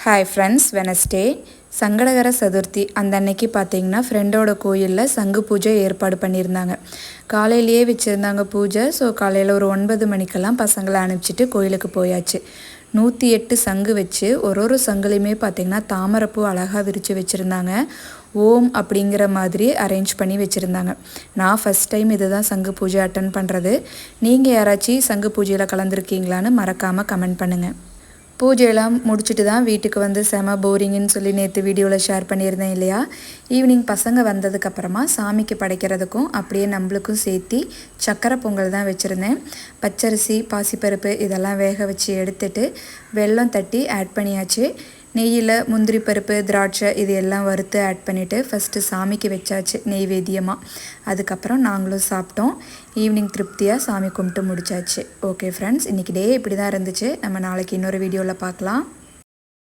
Hi friends, Wednesday Sankatahara Chaturthi அந்த அன்னைக்கு பார்த்தீங்கன்னா ஃப்ரெண்டோட கோயிலில் சங்கு பூஜை ஏற்பாடு பண்ணியிருந்தாங்க. காலையிலேயே வச்சுருந்தாங்க பூஜை. ஸோ காலையில் ஒரு 9 மணிக்கெல்லாம் பசங்களை அனுப்பிச்சிட்டு கோயிலுக்கு போயாச்சு. 108 சங்கு வச்சு ஒரு சங்குலையுமே பார்த்திங்கன்னா தாமரைப்பூ அழகாக விரித்து வச்சுருந்தாங்க. ஓம் அப்படிங்கிற மாதிரி அரேஞ்ச் பண்ணி வச்சுருந்தாங்க. நான் ஃபஸ்ட் டைம் இது தான் சங்கு பூஜை அட்டன் பண்ணுறது. நீங்கள் யாராச்சும் சங்கு பூஜையில் கலந்துருக்கீங்களான்னு மறக்காமல் கமெண்ட் பண்ணுங்கள். பூஜையெல்லாம் முடிச்சுட்டு தான் வீட்டுக்கு வந்து செம போரிங்குன்னு சொல்லி நேற்று வீடியோவில் ஷேர் பண்ணியிருந்தேன் இல்லையா. ஈவினிங் பசங்க வந்ததுக்கப்புறமா சாமிக்கு படைக்கிறதுக்கும் அப்படியே நம்மளுக்கும் சேர்த்தி சக்கரை பொங்கல் தான் வச்சுருந்தேன். பச்சரிசி, பாசிப்பருப்பு இதெல்லாம் வேக வச்சு எடுத்துட்டு வெல்லம் தட்டி ஆட் பண்ணியாச்சு. நெய்யில் முந்திரி பருப்பு, திராட்சை இது எல்லாம் வறுத்து ஆட் பண்ணிவிட்டு ஃபஸ்ட்டு சாமிக்கு வச்சாச்சு நெய்வேத்தியமாக. அதுக்கப்புறம் நாங்களும் சாப்பிட்டோம். ஈவினிங் திருப்தியாக சாமி கும்பிட்டு முடிச்சாச்சு. ஓகே ஃப்ரெண்ட்ஸ், இன்றைக்கி டே இப்படி தான் இருந்துச்சு. நம்ம நாளைக்கு இன்னொரு வீடியோவில் பார்க்கலாம்.